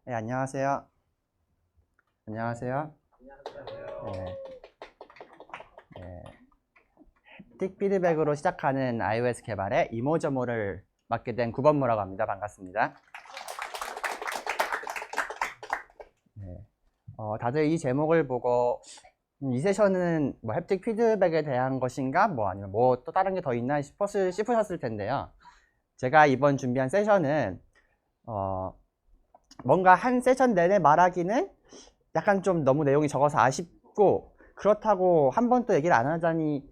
네, 안녕하세요. 안녕하세요. 네, 네. 햅틱 피드백으로 시작하는 iOS 개발의 이모저모를 맡게 된 구본무라고 합니다. 반갑습니다. 네. 다들 이 제목을 보고 이 세션은 뭐 햅틱 피드백에 대한 것인가? 뭐 아니면 뭐 또 다른 게 더 있나 싶으셨을 텐데요. 제가 이번 준비한 세션은 뭔가 한 세션 내내 말하기는 약간 좀 너무 내용이 적어서 아쉽고, 그렇다고 한 번 또 얘기를 안 하자니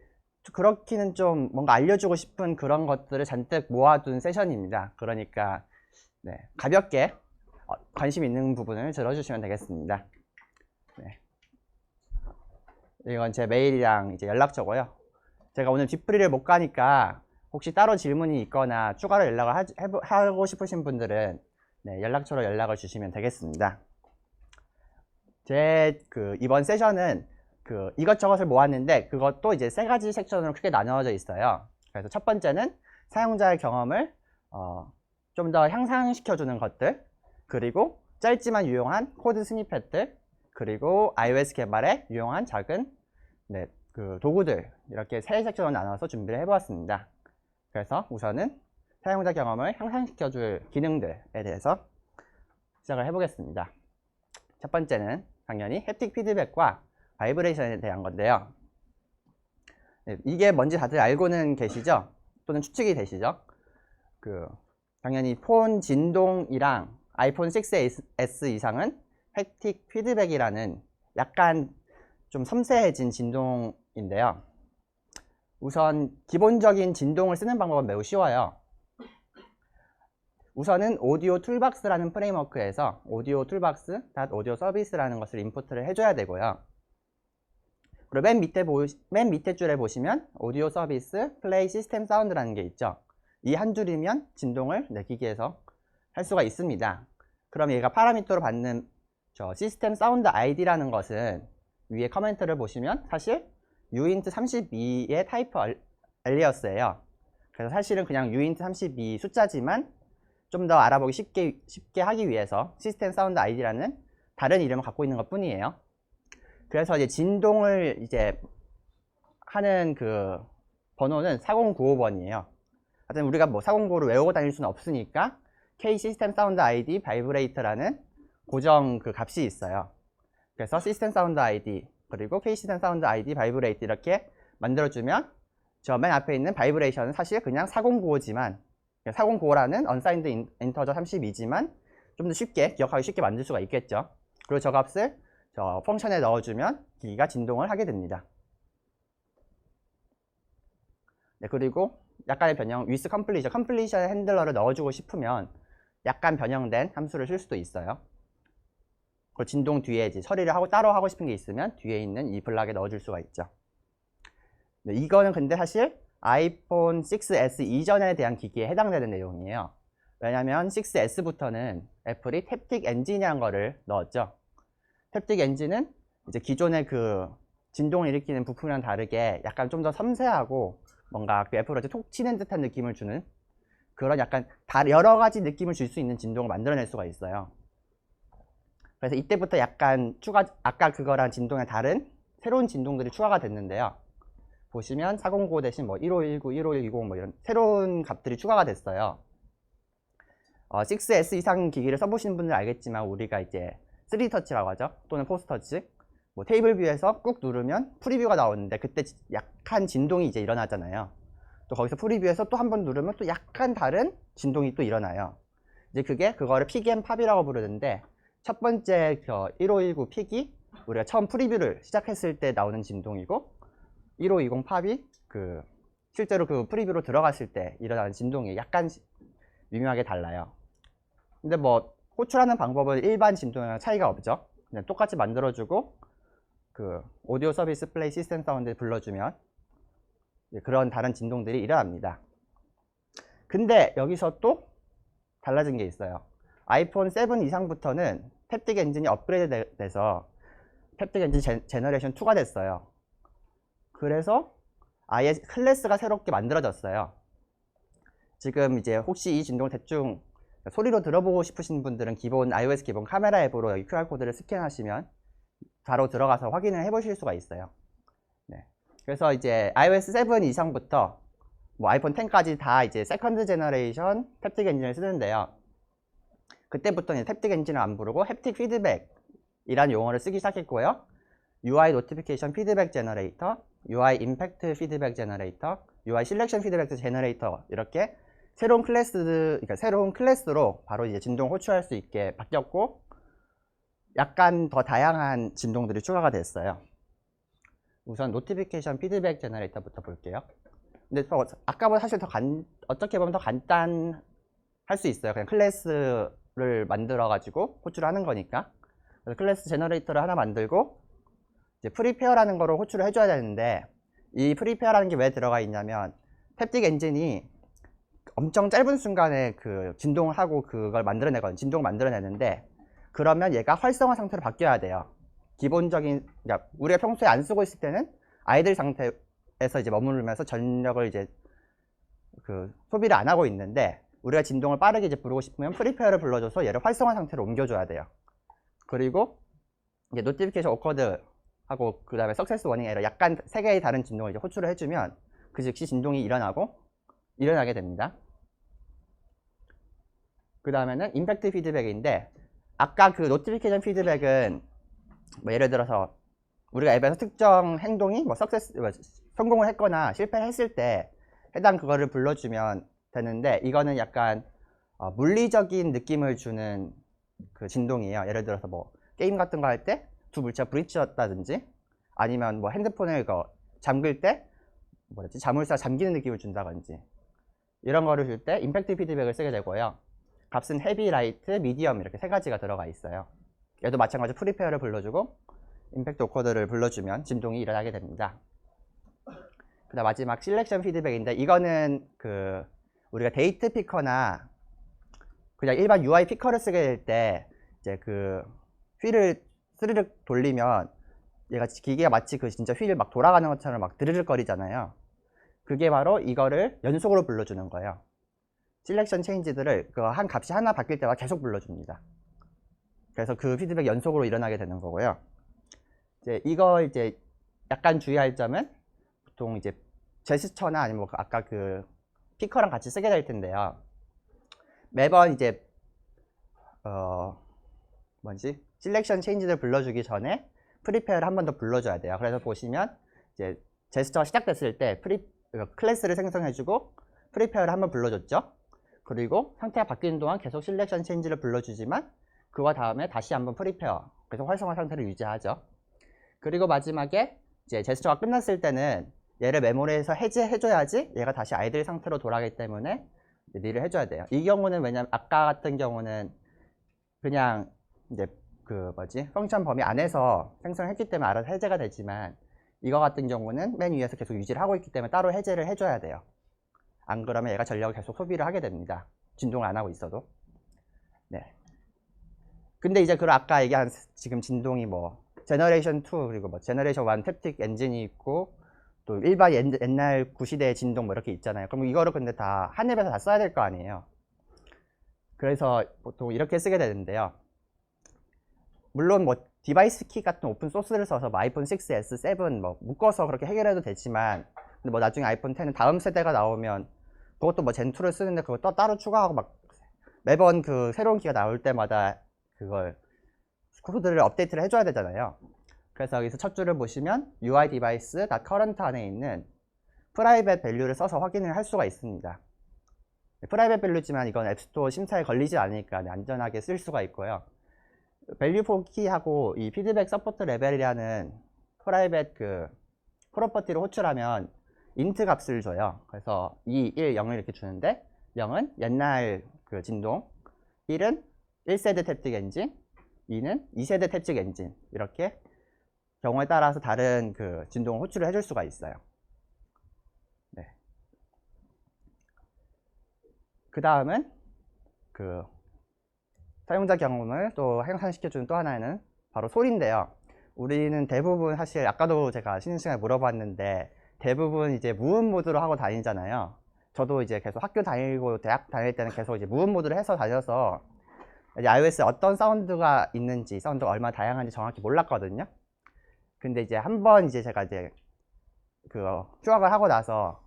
그렇기는 좀 뭔가 알려주고 싶은 그런 것들을 잔뜩 모아둔 세션입니다. 그러니까 네, 가볍게 관심 있는 부분을 들어주시면 되겠습니다. 네. 이건 제 메일이랑 이제 연락처고요. 제가 오늘 뒷풀이를 못 가니까 혹시 따로 질문이 있거나 추가로 연락을 하고 싶으신 분들은 네, 연락처로 연락을 주시면 되겠습니다. 제 이번 세션은 이것저것을 모았는데 그것도 이제 세 가지 섹션으로 크게 나누어져 있어요. 그래서 첫 번째는 사용자의 경험을 좀 더 향상시켜주는 것들, 그리고 짧지만 유용한 코드 스니펫들, 그리고 iOS 개발에 유용한 작은 도구들, 이렇게 세 섹션으로 나눠서 준비를 해보았습니다. 그래서 우선은 사용자 경험을 향상시켜줄 기능들에 대해서 시작을 해보겠습니다. 첫 번째는 당연히 햅틱 피드백과 바이브레이션에 대한 건데요. 이게 뭔지 다들 알고는 계시죠? 또는 추측이 되시죠? 당연히 폰 진동이랑 아이폰 6S 이상은 햅틱 피드백이라는 약간 좀 섬세해진 진동인데요. 우선 기본적인 진동을 쓰는 방법은 매우 쉬워요. 우선은 오디오 툴박스라는 프레임워크에서 오디오 툴박스 오디오 서비스라는 것을 임포트를 해줘야 되고요. 그리고 맨 밑에 줄에 보시면 오디오 서비스 플레이 시스템 사운드라는 게 있죠. 이 한 줄이면 진동을 내 기기에서 할 수가 있습니다. 그럼 얘가 파라미터로 받는 저 시스템 사운드 ID라는 것은 위에 커멘트를 보시면 사실 uint 32의 타이프 알리어스예요. 그래서 사실은 그냥 uint 32 숫자지만 좀 더 알아보기 쉽게 하기 위해서 시스템 사운드 ID라는 다른 이름을 갖고 있는 것 뿐이에요. 그래서 이제 진동을 이제 하는 번호는 4095번이에요. 하여튼 우리가 뭐 4095를 외우고 다닐 수는 없으니까 K 시스템 사운드 ID 바이브레이터라는 고정 값이 있어요. 그래서 시스템 사운드 ID 그리고 K 시스템 사운드 ID 바이브레이터 이렇게 만들어주면 저 맨 앞에 있는 바이브레이션은 사실 그냥 4095지만 4095라는 unsigned integer 32지만 좀 더 쉽게 기억하기 쉽게 만들 수가 있겠죠. 그리고 저 값을 저 펑션에 넣어주면 기기가 진동을 하게 됩니다. 네, 그리고 약간의 변형 with completion 핸들러를 넣어주고 싶으면 약간 변형된 함수를 쓸 수도 있어요. 그 진동 뒤에 이제 처리를 따로 하고 싶은 게 있으면 뒤에 있는 이 블락에 넣어줄 수가 있죠. 네, 이거는 근데 사실 아이폰 6S 이전에 대한 기기에 해당되는 내용이에요. 왜냐면 6S부터는 애플이 탭틱 엔진이라는 거를 넣었죠. 탭틱 엔진은 이제 기존의 진동을 일으키는 부품이랑 다르게 약간 좀 더 섬세하고 뭔가 애플워치 톡 치는 듯한 느낌을 주는 그런 약간 여러 가지 느낌을 줄 수 있는 진동을 만들어낼 수가 있어요. 그래서 이때부터 약간 아까 그거랑 진동의 다른 새로운 진동들이 추가가 됐는데요. 보시면 4095 대신 뭐 1519, 1520 뭐 이런 새로운 값들이 추가가 됐어요. 6S 이상 기기를 써보시는 분들은 알겠지만 우리가 이제 3터치라고 하죠. 또는 4터치. 뭐 테이블 뷰에서 꾹 누르면 프리뷰가 나오는데 그때 약한 진동이 이제 일어나잖아요. 또 거기서 프리뷰에서 또 한 번 누르면 또 약간 다른 진동이 또 일어나요. 이제 그거를 픽 앤 팝이라고 부르는데 첫 번째 1519 픽이 우리가 처음 프리뷰를 시작했을 때 나오는 진동이고 1520 팝이 실제로 프리뷰로 들어갔을 때 일어나는 진동이 약간 미묘하게 달라요. 근데 뭐 호출하는 방법은 일반 진동이랑 차이가 없죠. 그냥 똑같이 만들어주고 오디오 서비스 플레이 시스템 사운드를 불러주면 그런 다른 진동들이 일어납니다. 근데 여기서 또 달라진 게 있어요. 아이폰 7 이상부터는 탭틱 엔진이 업그레이드 돼서 탭틱 엔진 제너레이션 2가 됐어요. 그래서 아예 클래스가 새롭게 만들어졌어요. 지금 이제 혹시 이 진동을 대충 소리로 들어보고 싶으신 분들은 기본 iOS 기본 카메라 앱으로 여기 QR코드를 스캔하시면 바로 들어가서 확인을 해보실 수가 있어요. 네. 그래서 이제 iOS 7 이상부터 뭐 아이폰 10까지 다 이제 세컨드 제너레이션 탭틱 엔진을 쓰는데요. 그때부터는 탭틱 엔진을 안 부르고 햅틱 피드백이라는 용어를 쓰기 시작했고요. UI 노티피케이션 피드백 제너레이터, UI 임팩트 피드백 제너레이터, UI 실렉션 피드백 제너레이터 이렇게 새로운 클래스로 바로 이제 진동 호출할 수 있게 바뀌었고 약간 더 다양한 진동들이 추가가 됐어요. 우선 노티피케이션 피드백 제너레이터부터 볼게요. 근데 아까보다 사실 어떻게 보면 더 간단할 수 있어요. 그냥 클래스를 만들어 가지고 호출하는 거니까. 그래서 클래스 제너레이터를 하나 만들고 이제 프리페어라는 거를 호출을 해줘야 되는데 이 프리페어라는 게 왜 들어가 있냐면 탭틱 엔진이 엄청 짧은 순간에 그 진동을 하고 그걸 만들어내거든요. 진동을 만들어내는데 그러면 얘가 활성화 상태로 바뀌어야 돼요. 기본적인, 그러니까 우리가 평소에 안 쓰고 있을 때는 아이들 상태에서 이제 머무르면서 전력을 이제 그 소비를 안 하고 있는데 우리가 진동을 빠르게 이제 부르고 싶으면 프리페어를 불러줘서 얘를 활성화 상태로 옮겨줘야 돼요. 그리고 이제 노티피케이션 오커드 하고 그 다음에 석세스 워닝 에러 약간 세 개의 다른 진동을 이제 호출을 해주면 그 즉시 진동이 일어나게 됩니다. 그 다음에는 임팩트 피드백인데 아까 그 노티피케이션 피드백은 뭐 예를 들어서 우리가 앱에서 특정 행동이 뭐 성공을 했거나 실패했을 때 해당 그거를 불러주면 되는데 이거는 약간 물리적인 느낌을 주는 그 진동이에요. 예를 들어서 뭐 게임 같은 거 할 때 두 물체가 부딪혔다든지 아니면 뭐 핸드폰을 잠글 때 자물쇠가 잠기는 느낌을 준다든지 이런 거를 줄 때 임팩트 피드백을 쓰게 되고요. 값은 헤비, 라이트, 미디엄 이렇게 세 가지가 들어가 있어요. 얘도 마찬가지로 프리페어를 불러주고 임팩트 오커드를 불러주면 진동이 일어나게 됩니다. 그다음 마지막 실렉션 피드백인데 이거는 그 우리가 데이트 피커나 그냥 일반 UI 피커를 쓰게 될 때 이제 그 휠을 스르륵 돌리면 얘가 기계가 마치 그 진짜 휠을 막 돌아가는 것처럼 막 드르륵 거리잖아요. 그게 바로 이거를 연속으로 불러주는 거예요. 실렉션 체인지들을 그 한 값이 하나 바뀔 때마다 계속 불러줍니다. 그래서 그 피드백 연속으로 일어나게 되는 거고요. 이제 약간 주의할 점은 보통 이제 제스처나 아니면 아까 그 피커랑 같이 쓰게 될 텐데요. 매번 이제 실렉션 체인지를 불러주기 전에 프리페어를 한 번 더 불러줘야 돼요. 그래서 보시면 이제 제스처가 시작됐을 때 클래스를 생성해주고 프리페어를 한 번 불러줬죠. 그리고 상태가 바뀌는 동안 계속 실렉션 체인지를 불러주지만 그와 다음에 다시 한번 프리페어 계속 활성화 상태를 유지하죠. 그리고 마지막에 이제 제스처가 끝났을 때는 얘를 메모리에서 해제해줘야지 얘가 다시 아이들 상태로 돌아가기 때문에 릴을 해줘야 돼요. 이 경우는 왜냐면 아까 같은 경우는 그냥 이제 펑션 범위 안에서 생성했기 때문에 알아서 해제가 되지만 이거 같은 경우는 맨 위에서 계속 유지를 하고 있기 때문에 따로 해제를 해줘야 돼요. 안 그러면 얘가 전력을 계속 소비를 하게 됩니다. 진동을 안 하고 있어도. 네. 근데 이제 아까 얘기한 지금 진동이 뭐 제너레이션 2 그리고 뭐 제너레이션 1 탭틱 엔진이 있고 또 일반 옛날 구시대의 진동 뭐 이렇게 있잖아요. 그럼 이거를 근데 다 한 앱에서 다 써야 될 거 아니에요. 그래서 보통 이렇게 쓰게 되는데요. 물론 뭐 디바이스 키 같은 오픈 소스를 써서 뭐 아이폰 6s, 7 뭐 묶어서 그렇게 해결해도 되지만 근데 뭐 나중에 아이폰 10은 다음 세대가 나오면 그것도 뭐 젠2를 쓰는데 그거 또 따로 추가하고 막 매번 그 새로운 키가 나올 때마다 그걸 코드를 업데이트를 해줘야 되잖아요. 그래서 여기서 첫 줄을 보시면 UI device .current 안에 있는 프라이빗 밸류를 써서 확인을 할 수가 있습니다. 프라이빗 밸류지만 이건 앱스토어 심사에 걸리지 않으니까 안전하게 쓸 수가 있고요. 밸류 포 키하고 이 피드백 서포트 레벨이라는 프라이빗 그 프로퍼티를 호출하면 인트 값을 줘요. 그래서 2, 1, 0을 이렇게 주는데 0은 옛날 그 진동, 1은 1세대 탭틱 엔진, 2는 2세대 탭틱 엔진 이렇게 경우에 따라서 다른 그 진동을 호출을 해줄 수가 있어요. 네. 그 다음은 그 사용자 경험을 또 향상시켜주는 또 하나는 바로 소리인데요. 우리는 대부분 사실 아까도 제가 쉬는 시간에 물어봤는데 대부분 이제 무음 모드로 하고 다니잖아요. 저도 이제 계속 학교 다니고 대학 다닐 때는 계속 이제 무음 모드를 해서 다녀서 이제 iOS에 어떤 사운드가 있는지, 사운드가 얼마나 다양한지 정확히 몰랐거든요. 근데 이제 한번 이제 제가 이제 그 휴학을 하고 나서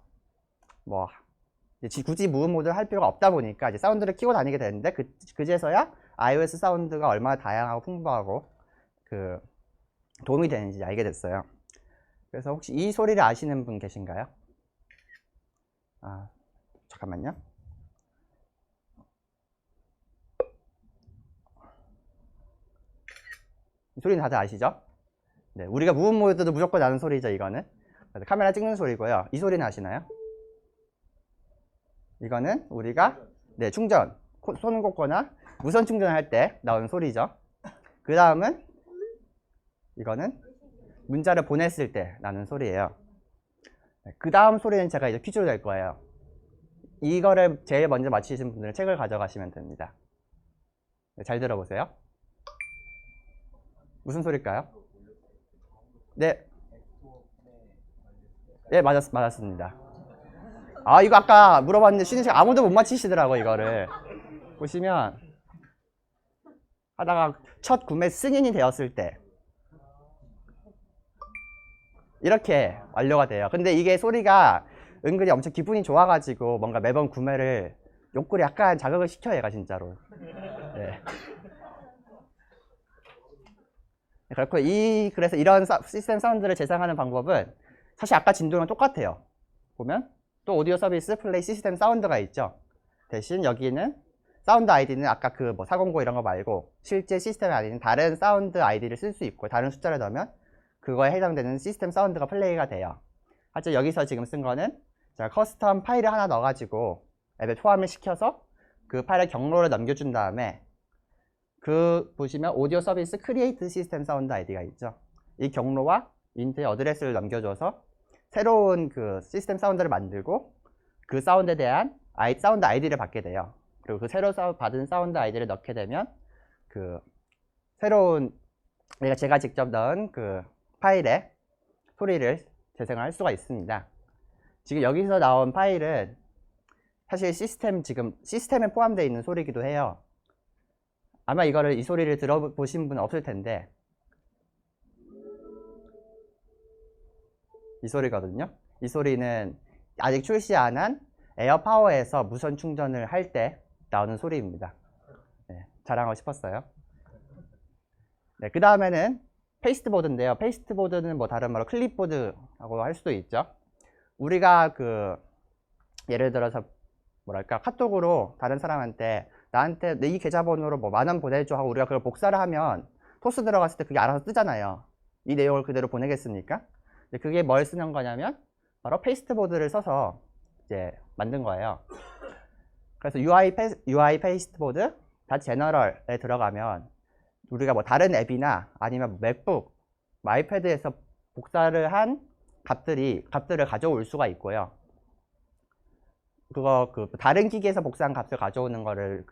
뭐 이제 굳이 무음 모드를 할 필요가 없다 보니까 이제 사운드를 키고 다니게 되는데 그제서야 iOS 사운드가 얼마나 다양하고 풍부하고 그 도움이 되는지 알게 됐어요. 그래서 혹시 이 소리를 아시는 분 계신가요? 아, 잠깐만요. 이 소리는 다들 아시죠? 네, 우리가 무음 모드도 무조건 나는 소리죠, 이거는. 카메라 찍는 소리고요. 이 소리는 아시나요? 이거는 우리가 네, 충전, 손 꽂거나 무선 충전할 때 나오는 소리죠. 그 다음은 이거는 문자를 보냈을 때 나는 소리예요. 그 다음 소리는 제가 이제 퀴즈로 낼 거예요. 이거를 제일 먼저 맞히신 분들은 책을 가져가시면 됩니다. 네, 잘 들어보세요. 무슨 소리일까요? 네. 네, 맞았습니다. 아, 이거 아까 물어봤는데 쉬는 시간 아무도 못 맞히시더라고, 이거를. 보시면 하다가 첫 구매 승인이 되었을 때 이렇게 완료가 돼요. 근데 이게 소리가 은근히 엄청 기분이 좋아가지고 뭔가 매번 구매를 욕구를 약간 자극을 시켜요, 얘가 진짜로. 네. 그렇고 그래서 이런 시스템 사운드를 재생하는 방법은 사실 아까 진도랑 똑같아요. 보면 또 오디오 서비스 플레이 시스템 사운드가 있죠. 대신 여기는 사운드 아이디는 아까 그 뭐 409 이런 거 말고 실제 시스템 아이디는 다른 사운드 아이디를 쓸 수 있고 다른 숫자를 넣으면 그거에 해당되는 시스템 사운드가 플레이가 돼요. 하지만 여기서 지금 쓴 거는 제가 커스텀 파일을 하나 넣어가지고 앱에 포함을 시켜서 그 파일의 경로를 넘겨준 다음에 그 보시면 오디오 서비스 크리에이트 시스템 사운드 아이디가 있죠. 이 경로와 인트의 어드레스를 넘겨줘서 새로운 그 시스템 사운드를 만들고 그 사운드에 대한 사운드 아이디를 받게 돼요. 그리고 그 새로 받은 사운드 아이디를 넣게 되면 그 새로운 제가 직접 넣은 그 파일에 소리를 재생할 수가 있습니다. 지금 여기서 나온 파일은 사실 지금 시스템에 포함되어 있는 소리이기도 해요. 아마 이 소리를 들어보신 분은 없을 텐데 이 소리거든요. 이 소리는 아직 출시 안 한 에어파워에서 무선 충전을 할 때 나오는 소리입니다. 네, 자랑하고 싶었어요. 네, 그 다음에는 페이스트보드인데요. 페이스트보드는 뭐 다른 말로 클립보드라고 할 수도 있죠. 우리가 예를 들어서 뭐랄까 카톡으로 다른 사람한테 나한테 이 계좌번호로 뭐 10,000원 보내줘 하고 우리가 그걸 복사를 하면 토스 들어갔을 때 그게 알아서 뜨잖아요. 이 내용을 그대로 보내겠습니까? 그게 뭘 쓰는 거냐면 바로 페이스트보드를 써서 이제 만든 거예요. 그래서 UI 페이스트보드 제너럴에 들어가면 우리가 뭐 다른 앱이나 아니면 맥북, 아이패드에서 복사를 한 값들을 가져올 수가 있고요. 다른 기기에서 복사한 값을 가져오는 거를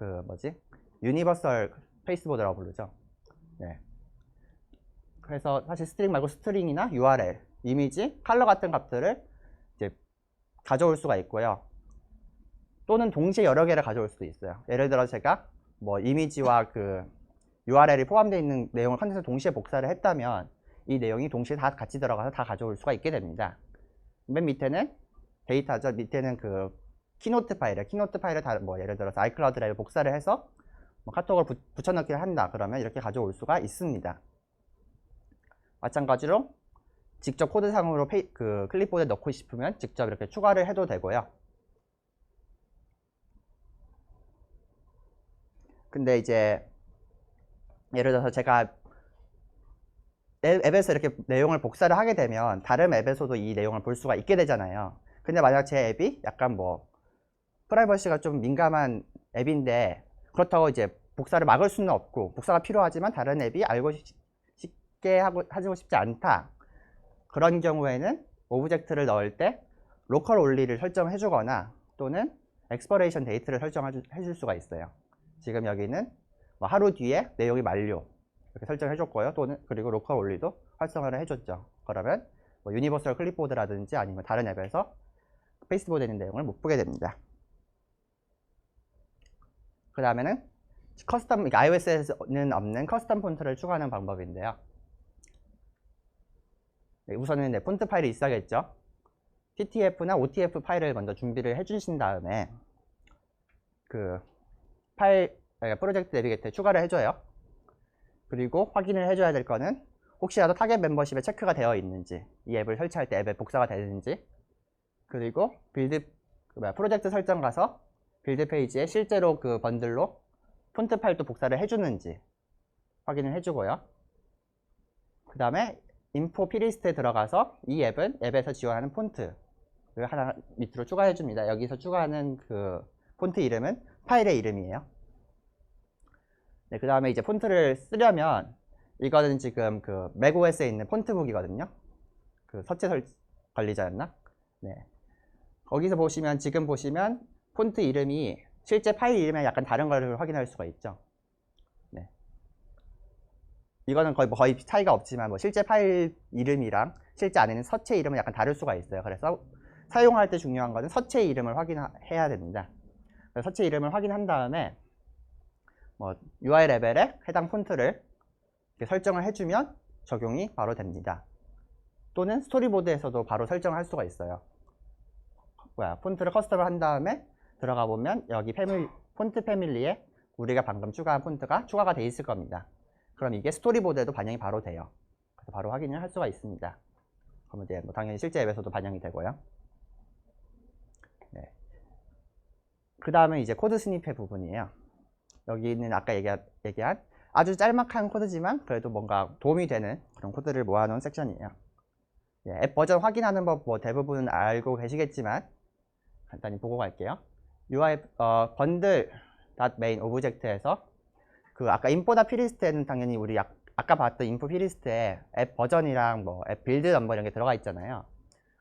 유니버설 페이스보드라고 부르죠. 네. 그래서 사실 스트링 말고 스트링이나 URL, 이미지, 컬러 같은 값들을 이제 가져올 수가 있고요. 또는 동시에 여러 개를 가져올 수도 있어요. 예를 들어 제가 뭐 이미지와 URL이 포함되어 있는 내용을 컨텐츠를 동시에 복사를 했다면 이 내용이 동시에 다 같이 들어가서 다 가져올 수가 있게 됩니다. 맨 밑에는 데이터죠. 밑에는 키노트 파일을 예를 들어서 아이클라우드 드라이브 복사를 해서 뭐 카톡을 붙여넣기를 한다. 그러면 이렇게 가져올 수가 있습니다. 마찬가지로 직접 코드상으로 클립보드에 넣고 싶으면 직접 이렇게 추가를 해도 되고요. 근데 이제 예를 들어서 제가 앱에서 이렇게 내용을 복사를 하게 되면 다른 앱에서도 이 내용을 볼 수가 있게 되잖아요. 근데 만약 제 앱이 약간 프라이버시가 좀 민감한 앱인데 그렇다고 이제 복사를 막을 수는 없고 복사가 필요하지만 다른 앱이 알고 쉽게 하고 싶지 않다. 그런 경우에는 오브젝트를 넣을 때 로컬 온리를 설정해 주거나 또는 엑스퍼레이션 데이트를 설정해 줄 수가 있어요. 지금 여기는 뭐 하루 뒤에 내용이 만료 이렇게 설정해 줬고요. 그리고 로컬 온리도 활성화를 해줬죠. 그러면 뭐 유니버설 클립보드라든지 아니면 다른 앱에서 페이스트보드 있는 내용을 못 보게 됩니다. 그 다음에는 커스텀, iOS에는 없는 커스텀 폰트를 추가하는 방법인데요. 네, 우선은 네, 폰트 파일이 있어야겠죠. TTF나 OTF 파일을 먼저 준비를 해주신 다음에 그 파일, 프로젝트 내비게이터에 추가를 해줘요. 그리고 확인을 해줘야 될 거는 혹시라도 타겟 멤버십에 체크가 되어 있는지, 이 앱을 설치할 때 앱에 복사가 되는지, 그리고 프로젝트 설정 가서 빌드 페이지에 실제로 그 번들로 폰트 파일도 복사를 해주는지 확인을 해주고요. 그 다음에 인포 피리스트에 들어가서 이 앱은 앱에서 지원하는 폰트를 하나 밑으로 추가해줍니다. 여기서 추가하는 그 폰트 이름은 파일의 이름이에요. 네, 그 다음에 이제 폰트를 쓰려면 이거는 지금 그 맥OS에 있는 폰트북이거든요. 그 서체 관리자였나? 네. 거기서 보시면 지금 보시면 폰트 이름이 실제 파일 이름에 약간 다른 걸 확인할 수가 있죠. 네. 이거는 거의 차이가 없지만 뭐 실제 파일 이름이랑 실제 안에는 서체 이름은 약간 다를 수가 있어요. 그래서 사용할 때 중요한 거는 서체 이름을 확인해야 됩니다. 그래서 서체 이름을 확인한 다음에 뭐 UI 레벨에 해당 폰트를 이렇게 설정을 해주면 적용이 바로 됩니다. 또는 스토리보드에서도 바로 설정을 할 수가 있어요. 폰트를 커스텀을 한 다음에 들어가 보면 여기 폰트 패밀리에 우리가 방금 추가한 폰트가 추가가 돼 있을 겁니다. 그럼 이게 스토리보드에도 반영이 바로 돼요. 그래서 바로 확인을 할 수가 있습니다. 그러면 이제 뭐 당연히 실제 앱에서도 반영이 되고요. 네. 그 다음에 이제 코드 스니펫 부분이에요. 여기는 아까 얘기한 아주 짤막한 코드지만 그래도 뭔가 도움이 되는 그런 코드를 모아놓은 섹션이에요. 네, 앱 버전 확인하는 법 뭐 대부분 알고 계시겠지만 간단히 보고 갈게요. UI bundle.main 오브젝트에서 그 아까 인포나 피리스트에는 당연히 우리 아까 봤던 인포 피리스트에 앱 버전이랑 뭐 앱 빌드 넘버 이런 게 들어가 있잖아요.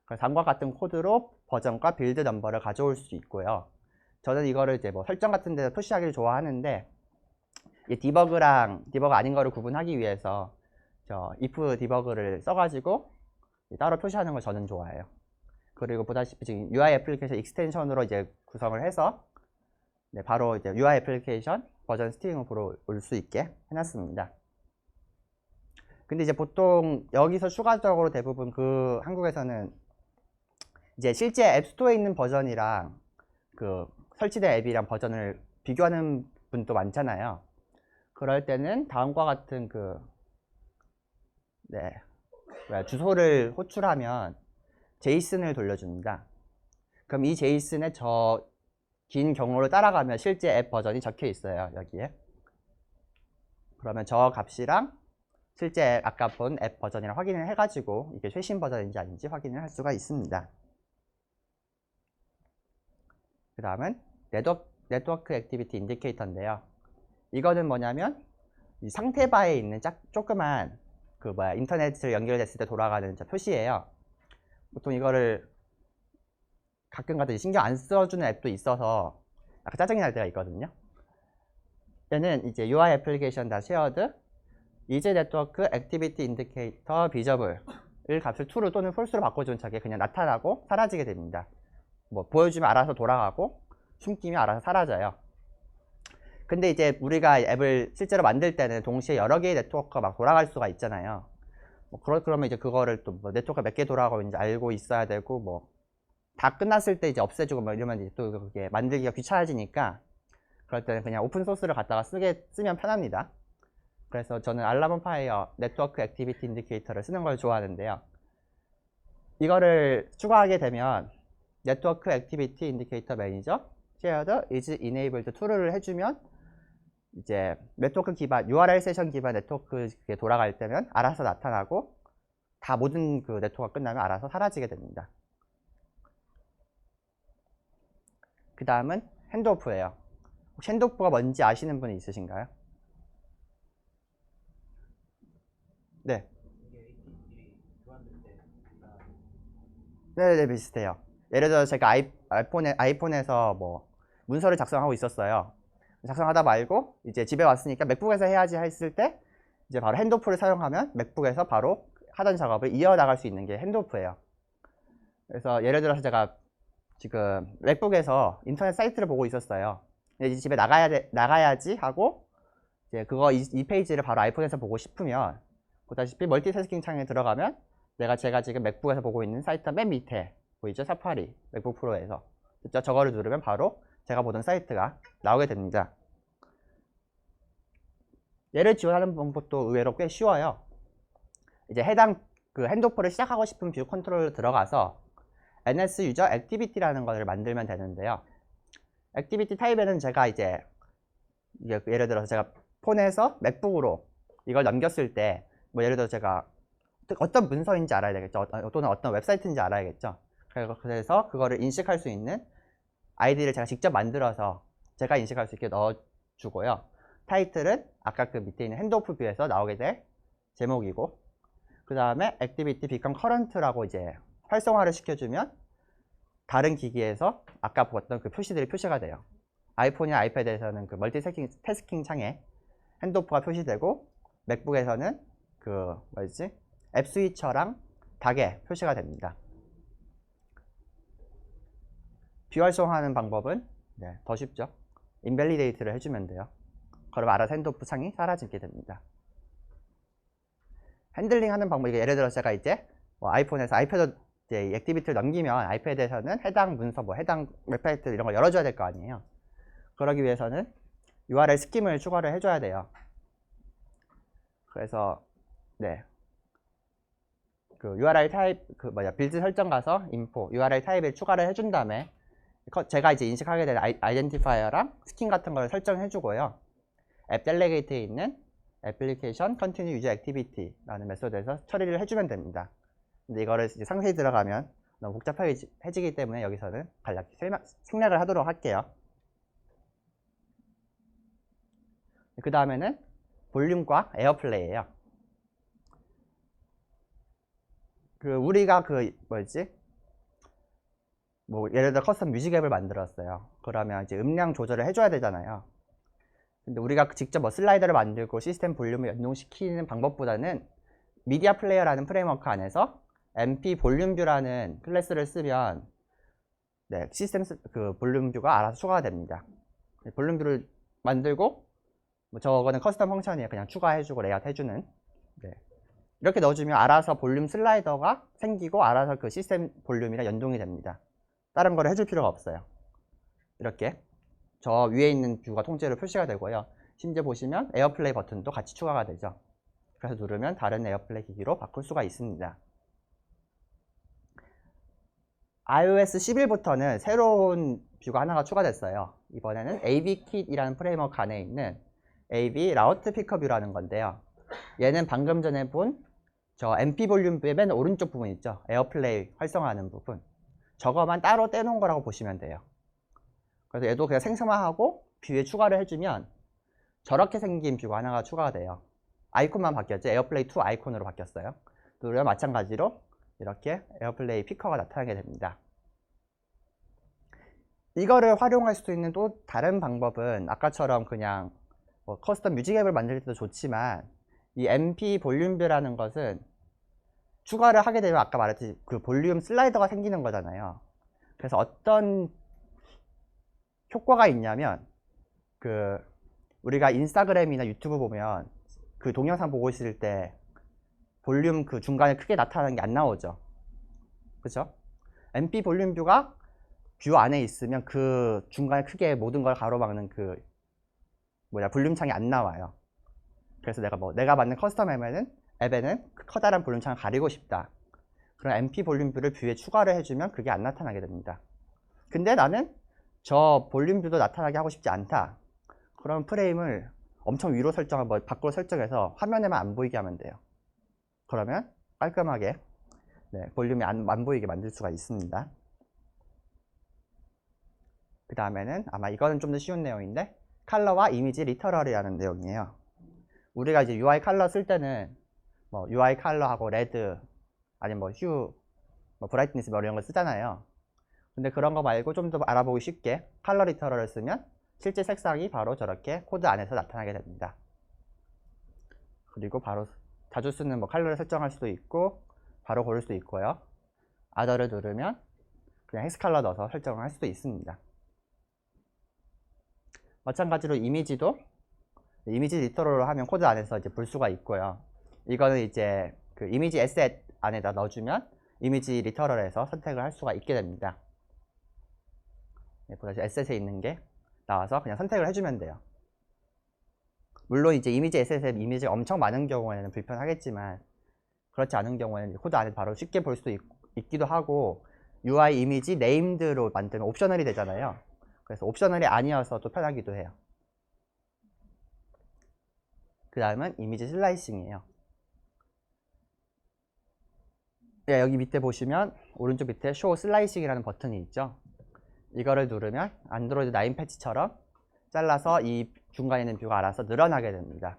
그래서 다음과 같은 코드로 버전과 빌드 넘버를 가져올 수 있고요. 저는 이거를 이제 뭐 설정 같은 데서 표시하기를 좋아하는데 이 디버그 아닌 거를 구분하기 위해서 저 if 디버그를 써가지고 따로 표시하는 걸 저는 좋아해요. 그리고 보다시피 지금 UI 애플리케이션 익스텐션으로 이제 구성을 해서 네, 바로 이제 UI 애플리케이션 버전 스트링으로 올 수 있게 해놨습니다. 근데 이제 보통 여기서 추가적으로 대부분 그 한국에서는 이제 실제 앱스토어에 있는 버전이랑 그 설치된 앱이랑 버전을 비교하는 분도 많잖아요. 그럴 때는 다음과 같은 그 주소를 호출하면 제이슨을 돌려줍니다. 그럼 이 제이슨에 저 긴 경로를 따라가면 실제 앱 버전이 적혀 있어요. 여기에. 그러면 저 값이랑 실제 아까 본 앱 버전이랑 확인을 해가지고 이게 최신 버전인지 아닌지 확인을 할 수가 있습니다. 그 다음은 네트워크 액티비티 인디케이터인데요. 이거는 뭐냐면 이 상태 바에 있는 조그만 인터넷을 연결됐을 때 돌아가는 표시예요. 보통 이거를 가끔가다 신경 안 써주는 앱도 있어서 약간 짜증이 날 때가 있거든요. 얘는 이제 UI 애플리케이션 다 쉐어드 이제 네트워크 액티비티 인디케이터 비저블을 값을 true로 또는 false로 바꿔준 척에 그냥 나타나고 사라지게 됩니다. 뭐 보여주면 알아서 돌아가고 숨기면 알아서 사라져요. 근데 이제 우리가 앱을 실제로 만들 때는 동시에 여러 개의 네트워크가 막 돌아갈 수가 있잖아요. 그러면 이제 그거를 또 뭐 네트워크가 몇 개 돌아가고 있는지 알고 있어야 되고 뭐 다 끝났을 때 이제 없애주고 뭐 이러면 이제 또 그게 만들기가 귀찮아지니까 그럴 때는 그냥 오픈 소스를 갖다가 쓰면 편합니다. 그래서 저는 알라몬파이어 네트워크 액티비티 인디케이터를 쓰는 걸 좋아하는데요. 이거를 추가하게 되면 네트워크 액티비티 인디케이터 매니저 shared is enabled to를 해주면 이제 네트워크 기반 URL 세션 기반 네트워크에 돌아갈 때면 알아서 나타나고 다 모든 그 네트워크가 끝나면 알아서 사라지게 됩니다. 그 다음은 핸드오프예요. 혹시 핸드오프가 뭔지 아시는 분이 있으신가요? 네. 네, 비슷해요. 예를 들어 제가 아이폰에서 뭐 문서를 작성하고 있었어요. 작성하다 말고 이제 집에 왔으니까 맥북에서 해야지 했을 때 이제 바로 핸드오프를 사용하면 맥북에서 바로 하던 작업을 이어나갈 수 있는 게 핸드오프예요. 그래서 예를 들어서 제가 지금 맥북에서 인터넷 사이트를 보고 있었어요. 근데 이제 집에 나가야지 하고 이제 이 페이지를 바로 아이폰에서 보고 싶으면 보다시피 멀티태스킹 창에 들어가면 제가 지금 맥북에서 보고 있는 사이트 맨 밑에 보이죠? 사파리 맥북 프로에서 저거를 누르면 바로 제가 보던 사이트가 나오게 됩니다. 얘를 지원하는 방법도 의외로 꽤 쉬워요. 이제 해당 그 핸드오프를 시작하고 싶은 뷰 컨트롤로 들어가서 NS 유저 액티비티라는 것을 만들면 되는데요. 액티비티 타입에는 제가 이제 예를 들어서 제가 폰에서 맥북으로 이걸 넘겼을 때 뭐 예를 들어 제가 어떤 문서인지 알아야 되겠죠. 또는 어떤 웹사이트인지 알아야겠죠. 그래서 그거를 인식할 수 있는 아이디를 제가 직접 만들어서 제가 인식할 수 있게 넣어주고요. 타이틀은 아까 그 밑에 있는 핸드오프 뷰에서 나오게 될 제목이고, 그 다음에 액티비티 become current라고 이제 활성화를 시켜주면 다른 기기에서 아까 보았던 그 표시들이 표시가 돼요. 아이폰이나 아이패드에서는 그 멀티태스킹 창에 핸드오프가 표시되고, 맥북에서는 그 앱 스위처랑 닥에 표시가 됩니다. 뷰 활성화하는 방법은 더 쉽죠. 인밸리데이트를 해주면 돼요. 그럼 알아서 핸드오프 창이 사라지게 됩니다. 핸들링 하는 방법, 예를 들어서 제가 이제 아이폰에서 아이패드 이제 액티비티를 넘기면 아이패드에서는 해당 문서, 해당 웹사이트 이런 걸 열어줘야 될 거 아니에요. 그러기 위해서는 URL 스킴을 추가를 해줘야 돼요. 그래서 그 URL 타입 빌드 설정 가서 인포 URL 타입을 추가를 해준 다음에 제가 이제 인식하게 될 아이덴티파이어랑 스킨 같은 걸 설정해 주고요. 앱 델레게이트에 있는 애플리케이션 컨티뉴 유저 액티비티라는 메소드에서 처리를 해주면 됩니다. 근데 이거를 이제 상세히 들어가면 너무 복잡해지기 때문에 여기서는 간략히 생략을 하도록 할게요. 그 다음에는 볼륨과 에어플레이예요. 우리가 예를 들어 커스텀 뮤직 앱을 만들었어요. 그러면 이제 음량 조절을 해줘야 되잖아요. 근데 우리가 직접 슬라이더를 만들고 시스템 볼륨을 연동시키는 방법보다는 미디어 플레이어라는 프레임워크 안에서 MP 볼륨 뷰라는 클래스를 쓰면 시스템 그 볼륨 뷰가 알아서 추가가 됩니다. 볼륨 뷰를 만들고 저거는 커스텀 펑션이에요. 그냥 추가해주고 레이아웃 해주는. 이렇게 넣어주면 알아서 볼륨 슬라이더가 생기고 알아서 그 시스템 볼륨이랑 연동이 됩니다. 다른 거를 해줄 필요가 없어요. 이렇게 저 위에 있는 뷰가 통째로 표시가 되고요. 심지어 보시면 에어플레이 버튼도 같이 추가가 되죠. 그래서 누르면 다른 에어플레이 기기로 바꿀 수가 있습니다. iOS 11부터는 새로운 뷰가 하나가 추가됐어요. 이번에는 AVKit이라는 프레임워크 안에 있는 AV 라우트 피커 뷰라는 건데요. 얘는 방금 전에 본 저 MP 볼륨 뷰의 맨 오른쪽 부분 있죠. 에어플레이 활성화하는 부분. 저거만 따로 떼놓은 거라고 보시면 돼요. 그래서 얘도 그냥 생성화하고 뷰에 추가를 해주면 저렇게 생긴 뷰가 하나가 추가가 돼요. 아이콘만 바뀌었죠. 에어플레이 2 아이콘으로 바뀌었어요. 누르면 마찬가지로 이렇게 에어플레이 피커가 나타나게 됩니다. 이거를 활용할 수 있는 또 다른 방법은 아까처럼 그냥 커스텀 뮤직 앱을 만들 때도 좋지만 이 MP 볼륨뷰라는 것은 추가를 하게 되면 아까 말했듯이 그 볼륨 슬라이더가 생기는 거잖아요. 그래서 어떤 효과가 있냐면 우리가 인스타그램이나 유튜브 보면 그 동영상 보고 있을 때 볼륨 그 중간에 크게 나타나는 게 안 나오죠. 그쵸? MP 볼륨 뷰가 뷰 안에 있으면 그 중간에 크게 모든 걸 가로막는 볼륨 창이 안 나와요. 그래서 내가 만든 커스텀 앱에는 그 커다란 볼륨 창을 가리고 싶다. 그럼 MP 볼륨 뷰를 뷰에 추가를 해주면 그게 안 나타나게 됩니다. 근데 나는 저 볼륨 뷰도 나타나게 하고 싶지 않다. 그럼 프레임을 엄청 위로 밖으로 설정해서 화면에만 안 보이게 하면 돼요. 그러면 깔끔하게 볼륨이 안 보이게 만들 수가 있습니다. 그 다음에는 아마 이거는 좀 더 쉬운 내용인데 컬러와 이미지 리터럴이라는 내용이에요. 우리가 이제 UI 컬러 쓸 때는 UI 컬러하고 레드 아니면 휴, 브라이트니스 이런 걸 쓰잖아요. 근데 그런 거 말고 좀 더 알아보기 쉽게 컬러 리터럴을 쓰면 실제 색상이 바로 저렇게 코드 안에서 나타나게 됩니다. 그리고 바로 자주 쓰는 컬러를 설정할 수도 있고 바로 고를 수도 있고요. 아더를 누르면 그냥 헥스칼러 넣어서 설정을 할 수도 있습니다. 마찬가지로 이미지도 이미지 리터럴로 하면 코드 안에서 이제 볼 수가 있고요. 이거는 이제 그 이미지 에셋 안에다 넣어주면 이미지 리터럴에서 선택을 할 수가 있게 됩니다. 보다시 에셋에 있는 게 나와서 그냥 선택을 해주면 돼요. 물론 이제 이미지 에셋에 이미지가 엄청 많은 경우에는 불편하겠지만 그렇지 않은 경우에는 코드 안에 바로 쉽게 볼 수도 있기도 하고 UI 이미지 네임드로 만들면 옵셔널이 되잖아요. 그래서 옵셔널이 아니어서 또 편하기도 해요. 그 다음은 이미지 슬라이싱이에요. 네, 여기 밑에 보시면 오른쪽 밑에 Show Slicing이라는 버튼이 있죠. 이거를 누르면 안드로이드 9 패치처럼 잘라서 이 중간에 있는 뷰가 알아서 늘어나게 됩니다.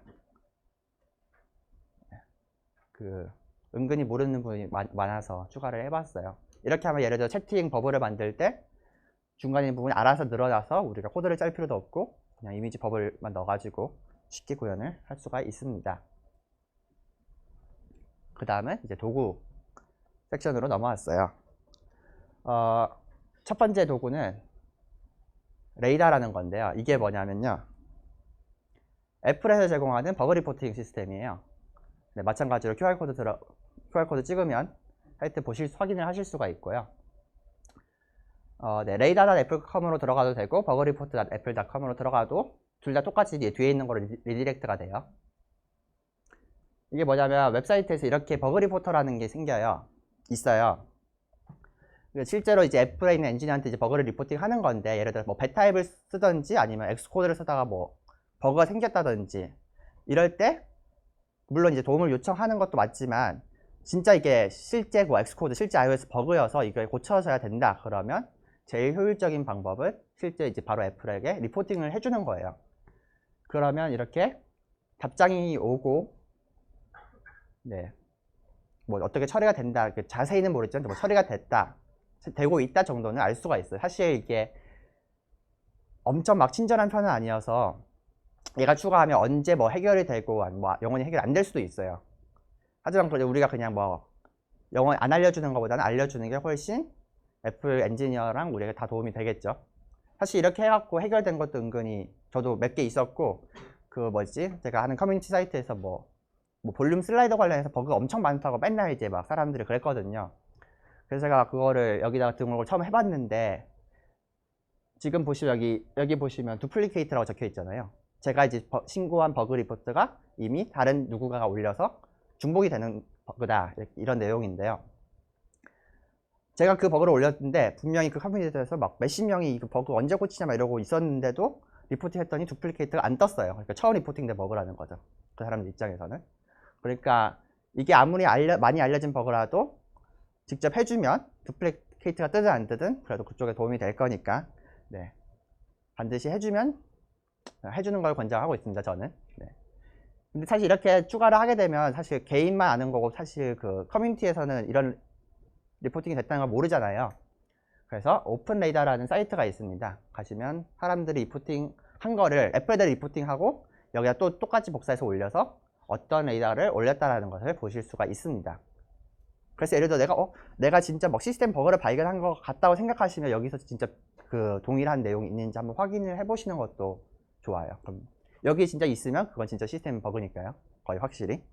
은근히 모르는 분이 많아서 추가를 해봤어요. 이렇게 하면 예를 들어 채팅 버블을 만들 때 중간에 있는 부분이 알아서 늘어나서 우리가 코드를 짤 필요도 없고 그냥 이미지 버블만 넣어가지고 쉽게 구현을 할 수가 있습니다. 그 다음은 이제 도구 섹션으로 넘어왔어요. 첫 번째 도구는 레이다라는 건데요. 이게 뭐냐면요. 애플에서 제공하는 버그 리포팅 시스템이에요. 네, 마찬가지로 QR코드 찍으면 사이트 확인을 하실 수가 있고요. 네, radar.apple.com으로 들어가도 되고 bugReport.apple.com으로 들어가도 둘 다 똑같이 뒤에 있는 거로 리디렉트가 돼요. 이게 뭐냐면 웹사이트에서 이렇게 버그 리포터라는 게 있어요. 실제로 이제 애플에 있는 엔지니어한테 이제 버그를 리포팅 하는 건데 예를 들어 뭐 베타 앱을 쓰든지 아니면 엑스코드를 쓰다가 뭐 버그가 생겼다든지 이럴 때 물론 이제 도움을 요청하는 것도 맞지만 진짜 이게 실제 뭐 엑스코드, 실제 iOS 버그여서 이걸 고쳐줘야 된다 그러면 제일 효율적인 방법은 실제 이제 바로 애플에게 리포팅을 해주는 거예요. 그러면 이렇게 답장이 오고 네, 뭐 어떻게 처리가 된다 자세히는 모르지만 뭐 처리가 되고 있다 정도는 알 수가 있어요. 사실 이게 엄청 막 친절한 편은 아니어서 얘가 추가하면 언제 뭐 해결이 되고 뭐 영원히 해결 안 될 수도 있어요. 하지만 우리가 그냥 뭐 영원히 안 알려주는 것보다는 알려주는 게 훨씬 애플 엔지니어랑 우리가 다 도움이 되겠죠. 사실 이렇게 해갖고 해결된 것도 은근히 저도 몇 개 있었고 제가 하는 커뮤니티 사이트에서 뭐 볼륨 슬라이더 관련해서 버그가 엄청 많다고 맨날 이제 막 사람들이 그랬거든요. 그래서 제가 그거를 여기다가 등록을 처음 해봤는데 지금 보시면 여기 보시면 두플리케이트라고 적혀 있잖아요. 제가 이제 신고한 버그 리포트가 이미 다른 누군가가 올려서 중복이 되는 버그다 이런 내용인데요. 제가 그 버그를 올렸는데 분명히 그 커뮤니티에서 막 몇십 명이 그 버그 언제 고치냐 막 이러고 있었는데도 리포팅 했더니 두플리케이트가 안 떴어요. 그러니까 처음 리포팅된 버그라는 거죠. 그 사람들 입장에서는. 그러니까 이게 아무리 많이 알려진 버그라도 직접 해주면 두플리케이트가 뜨든 안 뜨든 그래도 그쪽에 도움이 될 거니까 네. 반드시 해주는 걸 권장하고 있습니다. 저는. 네. 근데 사실 이렇게 추가를 하게 되면 사실 개인만 아는 거고 사실 그 커뮤니티에서는 이런 리포팅이 됐다는 걸 모르잖아요. 그래서 오픈레이더라는 사이트가 있습니다. 가시면 사람들이 리포팅 한 거를 애플에다 리포팅하고 여기다 또 똑같이 복사해서 올려서 어떤 레이더를 올렸다라는 것을 보실 수가 있습니다. 그래서 예를 들어 내가 진짜 막 시스템 버그를 발견한 것 같다고 생각하시면 여기서 진짜 그 동일한 내용이 있는지 한번 확인을 해보시는 것도 좋아요. 그럼 여기 진짜 있으면 그건 진짜 시스템 버그니까요. 거의 확실히.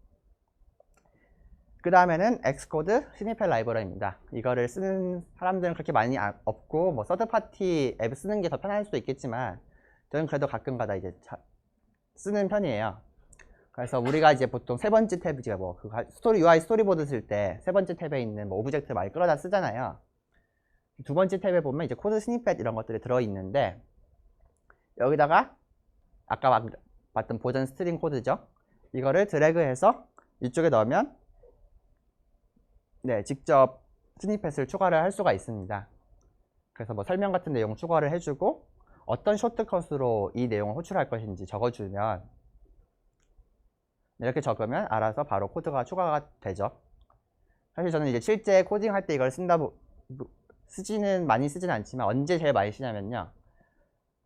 그 다음에는 엑스코드 스니펫 라이브러리입니다. 이거를 쓰는 사람들은 그렇게 많이 없고 뭐 서드파티 앱 쓰는 게 더 편할 수도 있겠지만 저는 그래도 가끔가다 이제 쓰는 편이에요. 그래서 우리가 이제 보통 세 번째 탭 뭐 UI 스토리보드 쓸 때 세 번째 탭에 있는 뭐 오브젝트 많이 끌어다 쓰잖아요. 두 번째 탭에 보면 이제 코드 스니펫 이런 것들이 들어있는데 여기다가 아까 봤던 보전 스트링 코드죠. 이거를 드래그해서 이쪽에 넣으면 네, 직접 스니펫을 추가를 할 수가 있습니다. 그래서 뭐 설명 같은 내용 추가를 해주고 어떤 쇼트컷으로 이 내용을 호출할 것인지 적어주면 이렇게 적으면 알아서 바로 코드가 추가가 되죠. 사실 저는 이제 실제 코딩할 때 이걸 많이 쓰지는 않지만 언제 제일 많이 쓰냐면요.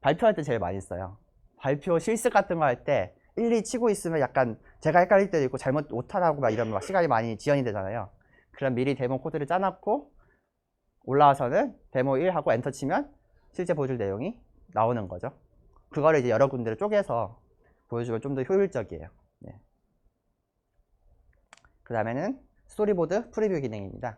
발표할 때 제일 많이 써요. 발표 실습 같은 거 할 때 일일이 치고 있으면 약간 제가 헷갈릴 때도 있고 잘못 오타나고 막 이러면 막 시간이 많이 지연이 되잖아요. 그럼 미리 데모 코드를 짜놨고 올라와서는 데모 1 하고 엔터 치면 실제 보여줄 내용이 나오는 거죠. 그거를 이제 여러 군데로 쪼개서 보여주면 좀 더 효율적이에요. 네. 그 다음에는 스토리보드 프리뷰 기능입니다.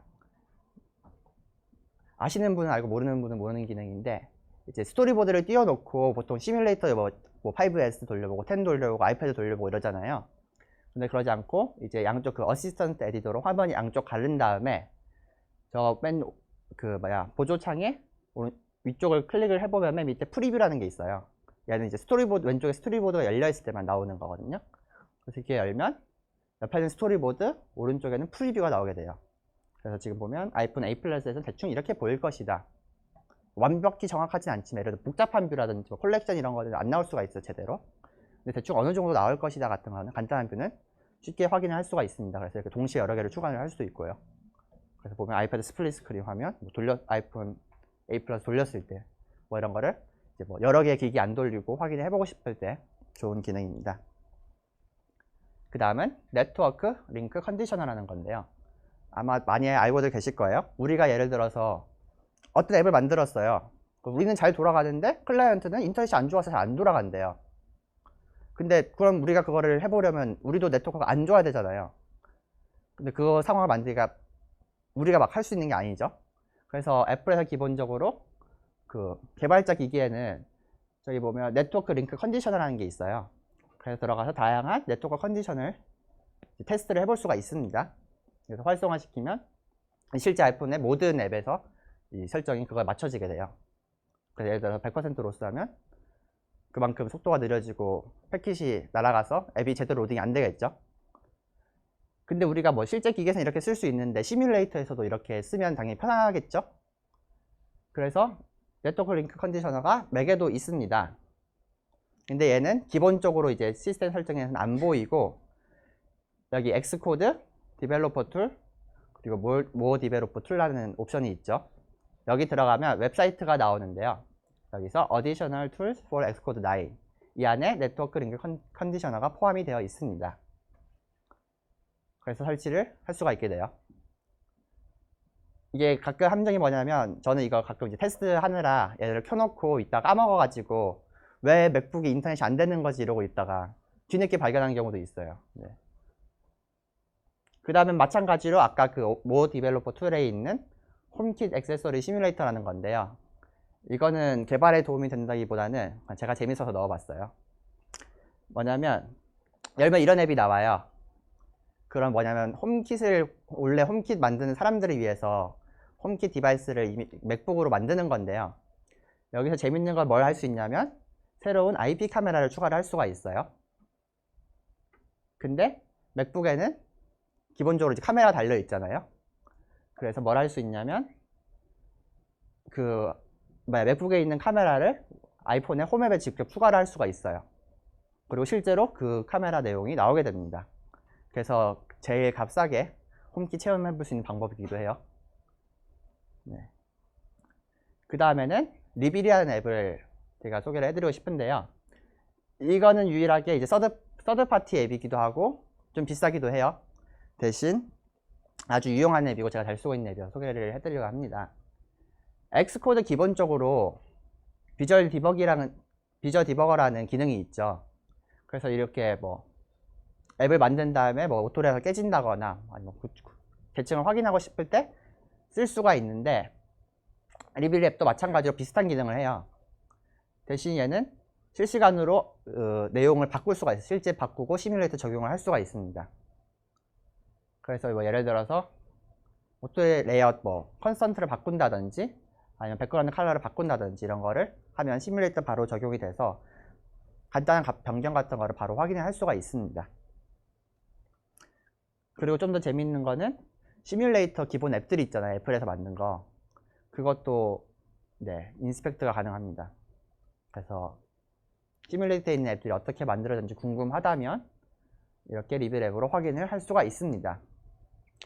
아시는 분은 알고 모르는 분은 모르는 기능인데, 이제 스토리보드를 띄워놓고 보통 시뮬레이터 뭐 5S 돌려보고 10 돌려보고 아이패드 돌려보고 이러잖아요. 근데 그러지 않고 이제 양쪽 그 어시스턴트 에디터로 화면이 양쪽 가른 다음에 저 맨 보조창에 위쪽을 클릭을 해보면 맨 밑에 프리뷰라는 게 있어요. 얘는 이제 스토리보드, 왼쪽에 스토리보드가 열려있을 때만 나오는 거거든요. 그래서 이렇게 열면 옆에는 스토리보드, 오른쪽에는 프리뷰가 나오게 돼요. 그래서 지금 보면 아이폰 A 플러스에서는 대충 이렇게 보일 것이다. 완벽히 정확하진 않지만 예를 들어 복잡한 뷰라든지 콜렉션 이런 거는 안 나올 수가 있어요, 제대로. 근데 대충 어느 정도 나올 것이다 같은 거는 간단한 뷰는 쉽게 확인을 할 수가 있습니다. 그래서 이렇게 동시에 여러 개를 추가를 할 수도 있고요. 그래서 보면 아이패드 스플릿 스크린 화면, 아이폰 A 플러스 돌렸을 때 뭐 이런 거를 이제 뭐 여러 개의 기기 안 돌리고 확인을 해보고 싶을 때 좋은 기능입니다. 그 다음은 네트워크 링크 컨디셔너라는 건데요. 아마 많이 알고들 계실 거예요. 우리가 예를 들어서 어떤 앱을 만들었어요. 우리는 잘 돌아가는데 클라이언트는 인터넷이 안 좋아서 잘 안 돌아간대요. 근데 그럼 우리가 그거를 해보려면 우리도 네트워크가 안 좋아야 되잖아요. 근데 그 상황을 만들기가 우리가 막 할 수 있는 게 아니죠. 그래서 애플에서 기본적으로 그 개발자 기기에는 저기 보면 네트워크 링크 컨디셔너라는 게 있어요. 그래서 들어가서 다양한 네트워크 컨디션을 테스트를 해볼 수가 있습니다. 그래서 활성화시키면 실제 아이폰의 모든 앱에서 이 설정이 그걸 맞춰지게 돼요. 그래서 예를 들어서 100% 로스하면 그만큼 속도가 느려지고 패킷이 날아가서 앱이 제대로 로딩이 안 되겠죠. 근데 우리가 뭐 실제 기기에서는 이렇게 쓸 수 있는데 시뮬레이터에서도 이렇게 쓰면 당연히 편하겠죠. 그래서 네트워크 링크 컨디셔너가 맥에도 있습니다. 근데 얘는 기본적으로 이제 시스템 설정에서는 안 보이고 여기 엑스코드, 디벨로퍼 툴, 그리고 모어 디벨로퍼 툴이라는 옵션이 있죠. 여기 들어가면 웹사이트가 나오는데요. 여기서 Additional Tools for Xcode 9 이 안에 네트워크 링크 컨디셔너가 포함이 되어 있습니다. 그래서 설치를 할 수가 있게 돼요. 이게 가끔 함정이 뭐냐면 저는 이거 가끔 이제 테스트 하느라 얘를 켜놓고 있다가 까먹어가지고 왜 맥북이 인터넷이 안 되는 거지 이러고 있다가 뒤늦게 발견한 경우도 있어요. 네. 그 다음에 마찬가지로 아까 그 모어 디벨로퍼 툴에 있는 홈킷 액세서리 시뮬레이터라는 건데요. 이거는 개발에 도움이 된다기보다는 제가 재밌어서 넣어봤어요. 뭐냐면 열면 이런 앱이 나와요. 그럼 뭐냐면 원래 홈킷 만드는 사람들을 위해서 홈킷 디바이스를 이미 맥북으로 만드는 건데요. 여기서 재밌는 걸 뭘 할 수 있냐면 새로운 IP 카메라를 추가를 할 수가 있어요. 근데 맥북에는 기본적으로 이제 카메라 달려 있잖아요. 그래서 뭘 할 수 있냐면 맥북에 있는 카메라를 아이폰의 홈앱에 직접 추가를 할 수가 있어요. 그리고 실제로 그 카메라 내용이 나오게 됩니다. 그래서 제일 값싸게 홈킷 체험해 볼 수 있는 방법이기도 해요. 네. 그 다음에는 리빌이라는 앱을 제가 소개를 해드리고 싶은데요. 이거는 유일하게 이제 서드 파티 앱이기도 하고 좀 비싸기도 해요. 대신 아주 유용한 앱이고 제가 잘 쓰고 있는 앱이어서 소개를 해드리려고 합니다. 엑스코드 기본적으로 비주얼 디버거라는 기능이 있죠. 그래서 이렇게 뭐 앱을 만든 다음에 뭐 오토레가 깨진다거나 아니면 계층을 확인하고 싶을 때 쓸 수가 있는데 리빌 앱도 마찬가지로 비슷한 기능을 해요. 대신 얘는 실시간으로 내용을 바꿀 수가 있어요. 실제 바꾸고 시뮬레이터 적용을 할 수가 있습니다. 그래서 뭐 예를 들어서 오토의 레이아웃 컨스턴트를 바꾼다든지 아니면 백그라운드 컬러를 바꾼다든지 이런 거를 하면 시뮬레이터 바로 적용이 돼서 간단한 변경 같은 거를 바로 확인을 할 수가 있습니다. 그리고 좀 더 재밌는 거는 시뮬레이터 기본 앱들이 있잖아요. 애플에서 만든 거. 그것도 네, 인스펙트가 가능합니다. 그래서 시뮬레이터에 있는 앱들이 어떻게 만들어졌는지 궁금하다면 이렇게 리빌 앱으로 확인을 할 수가 있습니다.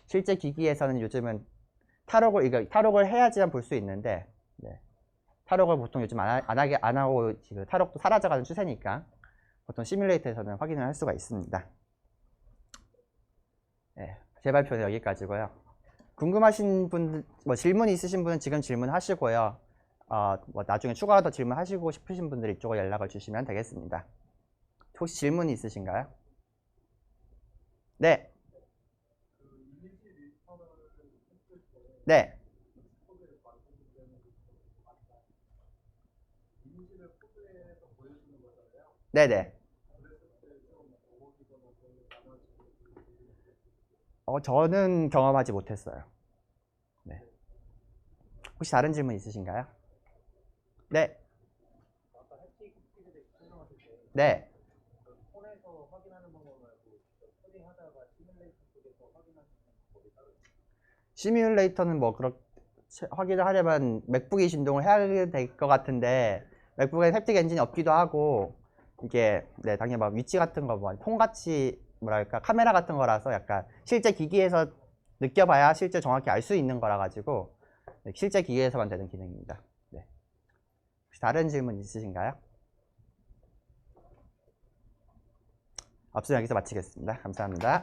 실제 기기에서는 요즘은 탈옥을 해야지만 볼 수 있는데 네, 탈옥을 보통 요즘 안 하고 지금 탈옥도 사라져가는 추세니까 보통 시뮬레이터에서는 확인을 할 수가 있습니다. 네, 제 발표는 여기까지고요. 궁금하신 분, 뭐 질문 있으신 분은 지금 질문하시고요. 뭐 나중에 추가로 더 질문하시고 싶으신 분들 이쪽으로 연락을 주시면 되겠습니다. 혹시 질문이 있으신가요? 네. 네. 네네. 저는 경험하지 못했어요. 네. 혹시 다른 질문 있으신가요? 네. 네. 시뮬레이터는 뭐 그렇게 확인을 하려면 맥북이 진동을 해야 될 것 같은데 맥북에 햅틱 엔진이 없기도 하고 이게 네 당연히 막 위치 같은 거 뭐 폰같이 뭐랄까 카메라 같은 거라서 약간 실제 기기에서 느껴봐야 실제 정확히 알 수 있는 거라 가지고 네, 실제 기기에서만 되는 기능입니다. 네. 혹시 다른 질문 있으신가요? 없으면 여기서 마치겠습니다. 감사합니다.